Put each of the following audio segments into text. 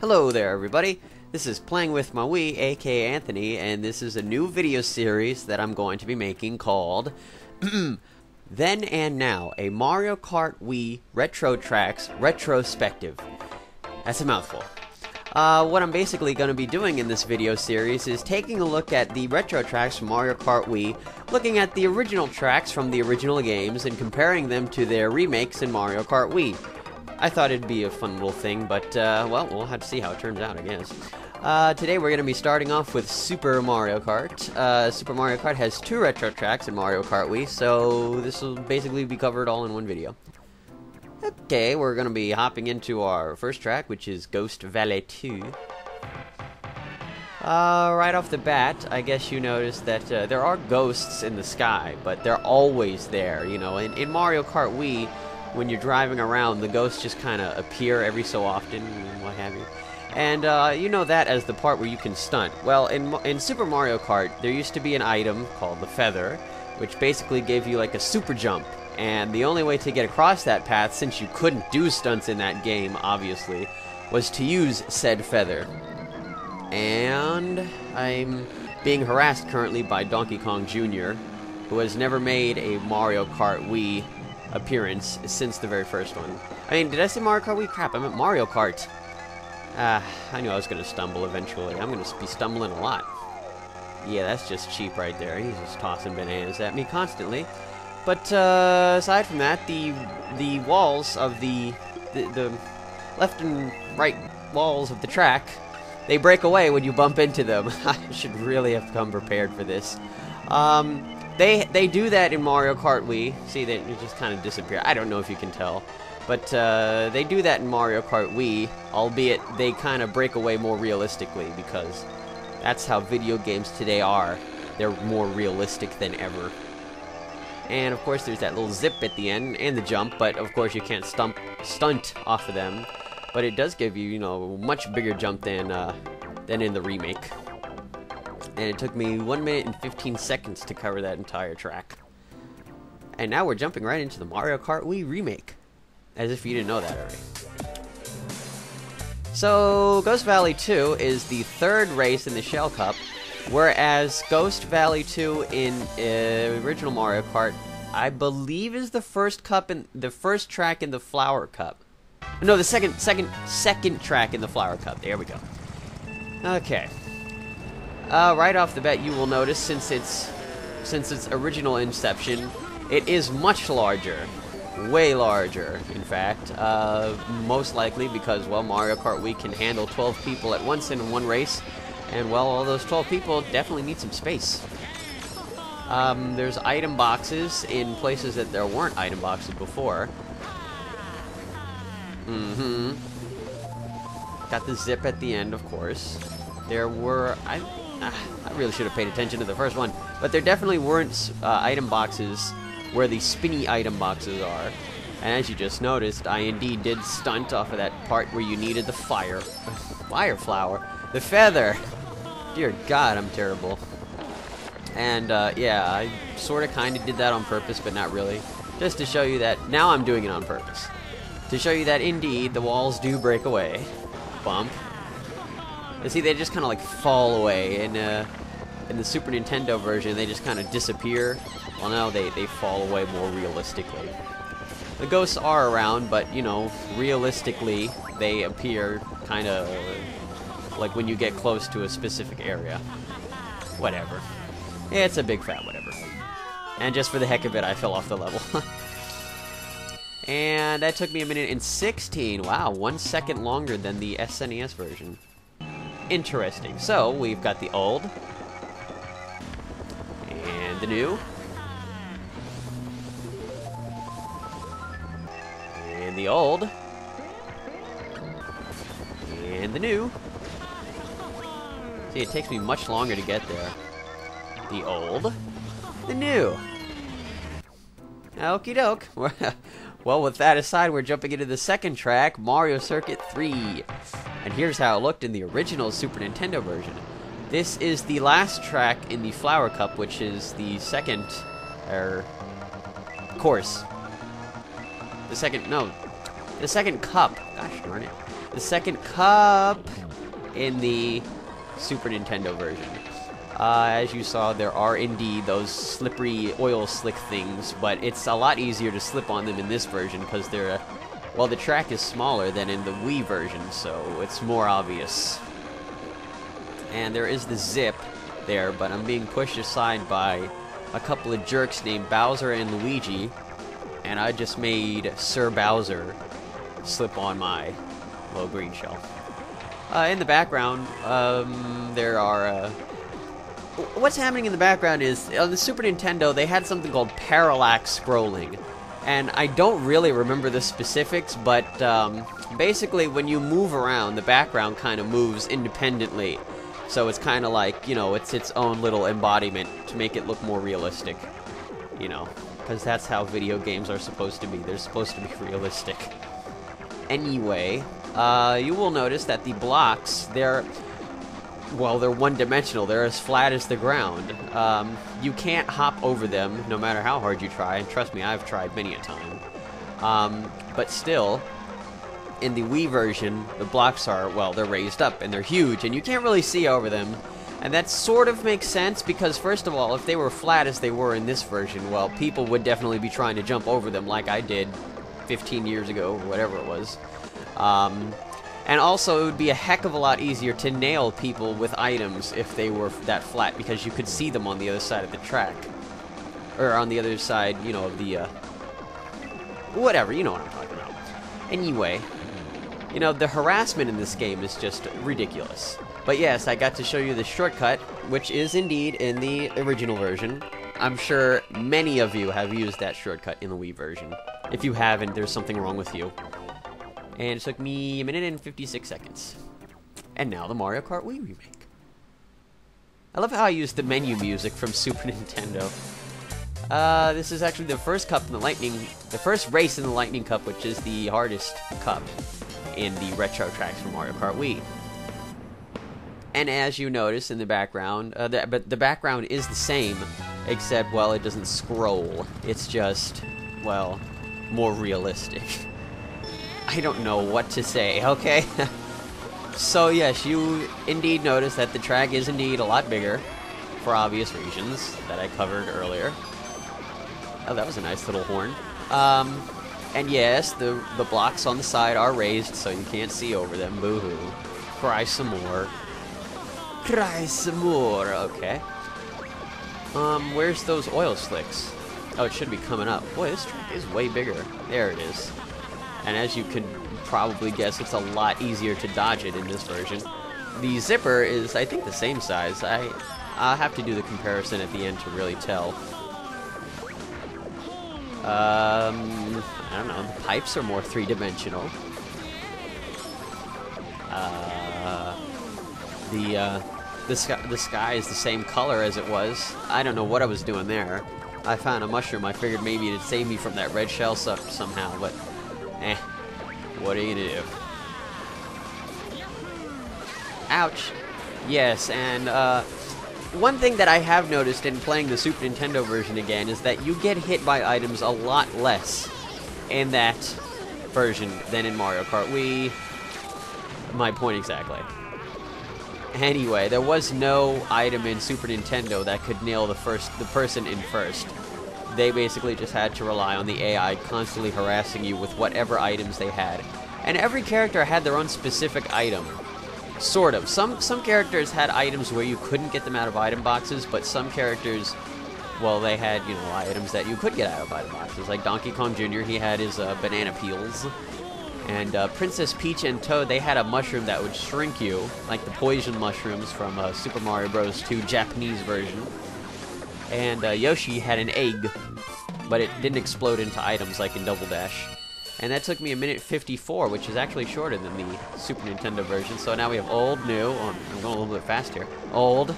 Hello there, everybody. This is Playing with My Wii, aka Anthony, and this is a new video series that I'm going to be making called Then and Now, a Mario Kart Wii Retro Tracks Retrospective. That's a mouthful. What I'm basically going to be doing in this video series is taking a look at the retro tracks from Mario Kart Wii, looking at the original tracks from the original games, and comparing them to their remakes in Mario Kart Wii. I thought it'd be a fun little thing, but, well, we'll have to see how it turns out, I guess. Today we're going to be starting off with Super Mario Kart. Super Mario Kart has two retro tracks in Mario Kart Wii, so this will basically be covered all in one video. Okay, we're going to be hopping into our first track, which is Ghost Valley 2. Right off the bat, I guess you noticed that there are ghosts in the sky, but they're always there, you know. In Mario Kart Wii, when you're driving around, the ghosts just kind of appear every so often, and what have you. And you know that as the part where you can stunt. Well, in Super Mario Kart, there used to be an item called the Feather, which basically gave you like a super jump. And the only way to get across that path, since you couldn't do stunts in that game, obviously, was to use said Feather. And I'm being harassed currently by Donkey Kong Jr., who has never made a Mario Kart Wii appearance since the very first one. I mean, did I say Mario Kart Wii? Crap, I meant Mario Kart. I knew I was going to stumble eventually. I'm going to be stumbling a lot. Yeah, that's just cheap right there. He's just tossing bananas at me constantly. But aside from that, the walls of the left and right walls of the track, they break away when you bump into them. I should really have come prepared for this. They do that in Mario Kart Wii. See, they just kind of disappear. I don't know if you can tell. But they do that in Mario Kart Wii, albeit they kind of break away more realistically, because that's how video games today are. They're more realistic than ever. And of course there's that little zip at the end, and the jump, but of course you can't stunt off of them. But it does give you, you know, a much bigger jump than in the remake. And it took me 1 minute and 15 seconds to cover that entire track. And now we're jumping right into the Mario Kart Wii remake. As if you didn't know that already. So, Ghost Valley 2 is the third race in the Shell Cup, whereas Ghost Valley 2 in original Mario Kart, I believe, is the first track in the Flower Cup. No, the second track in the Flower Cup. There we go. Okay. Right off the bat, you will notice, since its original inception, it is much larger. Way larger, in fact. Most likely because, well, Mario Kart Wii can handle 12 people at once in one race. And, well, all those 12 people definitely need some space. There's item boxes in places that there weren't item boxes before. Got the zip at the end, of course. There were... I really should have paid attention to the first one. But there definitely weren't item boxes where the spinny item boxes are. And as you just noticed, I indeed did stunt off of that part where you needed the fire flower. The feather! Dear God, I'm terrible. And, yeah, I sort of kind of did that on purpose, but not really. Just to show you that, now I'm doing it on purpose. To show you that, indeed, the walls do break away. Bump. You see, they just kind of like fall away. In the Super Nintendo version, they just kind of disappear. Well, now they fall away more realistically. The ghosts are around, but, you know, realistically, they appear kind of like when you get close to a specific area. Whatever. It's a big fat whatever. And just for the heck of it, I fell off the level. And that took me 1 minute and 16. Wow, 1 second longer than the SNES version. Interesting. So, we've got the old. And the new. And the old. And the new. See, it takes me much longer to get there. The old. The new. Okie doke. Well, with that aside, we're jumping into the second track, Mario Circuit 3. And here's how it looked in the original Super Nintendo version. This is the last track in the Flower Cup, which is the second course. The second cup. Gosh darn it. The second Cup in the Super Nintendo version. As you saw, there are indeed those slippery oil slick things, but it's a lot easier to slip on them in this version because they're, well, the track is smaller than in the Wii version, so it's more obvious. And there is the zip there, but I'm being pushed aside by a couple of jerks named Bowser and Luigi, and I just made Sir Bowser slip on my little green shell. In the background, there are... what's happening in the background is, on the Super Nintendo, they had something called parallax scrolling. And I don't really remember the specifics, but basically when you move around, the background kind of moves independently. So it's kind of like, you know, it's its own little embodiment to make it look more realistic. You know, because that's how video games are supposed to be. They're supposed to be realistic. Anyway, you will notice that the blocks, they're one-dimensional. They're as flat as the ground. You can't hop over them, no matter how hard you try, and trust me, I've tried many a time. But still, in the Wii version, the blocks are, well, they're raised up, and they're huge, and you can't really see over them. And that sort of makes sense, because first of all, if they were flat as they were in this version, well, people would definitely be trying to jump over them like I did 15 years ago, or whatever it was. And also, it would be a heck of a lot easier to nail people with items if they were that flat, because you could see them on the other side of the track. Or on the other side, you know, of the, whatever, you know what I'm talking about. Anyway, you know, the harassment in this game is just ridiculous. But yes, I got to show you the shortcut, which is indeed in the original version. I'm sure many of you have used that shortcut in the Wii version. If you haven't, there's something wrong with you. And it took me a minute and 56 seconds. And now the Mario Kart Wii remake. I love how I used the menu music from Super Nintendo. This is actually the first cup in the first race in the Lightning Cup, which is the hardest cup in the retro tracks for Mario Kart Wii. And as you notice in the background, but the background is the same, except, well, it doesn't scroll. It's just, well, more realistic. I don't know what to say, okay? So yes, you indeed notice that the track is indeed a lot bigger, for obvious reasons that I covered earlier. Oh, that was a nice little horn. And yes, the blocks on the side are raised, so you can't see over them. Boo-hoo. Cry some more. Cry some more, okay. Where's those oil slicks? Oh, it should be coming up. Boy, this track is way bigger. There it is. And as you could probably guess, it's a lot easier to dodge it in this version. The zipper is, I think, the same size. I'll have to do the comparison at the end to really tell. I don't know. The pipes are more three-dimensional. The sky is the same color as it was. I don't know what I was doing there. I found a mushroom. I figured maybe it'd save me from that red shell somehow, but what are you gonna do? Ouch. Yes, and one thing that I have noticed in playing the Super Nintendo version again is that you get hit by items a lot less in that version than in Mario Kart Wii. My point exactly. Anyway, there was no item in Super Nintendo that could nail the person in first. They basically just had to rely on the AI constantly harassing you with whatever items they had. And every character had their own specific item. Sort of. Some characters had items where you couldn't get them out of item boxes, but some characters, well, they had, you know, items that you could get out of item boxes. Like Donkey Kong Jr., he had his banana peels. And Princess Peach and Toad, they had a mushroom that would shrink you, like the poison mushrooms from Super Mario Bros. 2 Japanese version. And Yoshi had an egg, but it didn't explode into items like in Double Dash. And that took me a minute 54, which is actually shorter than the Super Nintendo version. So now we have old, new. Oh, I'm going a little bit fast here. Old.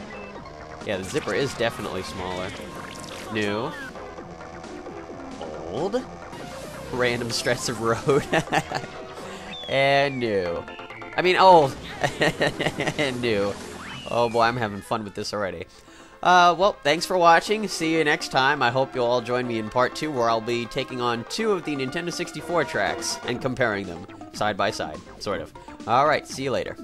Yeah, the zipper is definitely smaller. New. Old. Random stretch of road. And new. I mean, old. And new. Oh boy, I'm having fun with this already. Well, thanks for watching. See you next time. I hope you'll all join me in part 2, where I'll be taking on 2 of the Nintendo 64 tracks and comparing them side by side, sort of. Alright, see you later.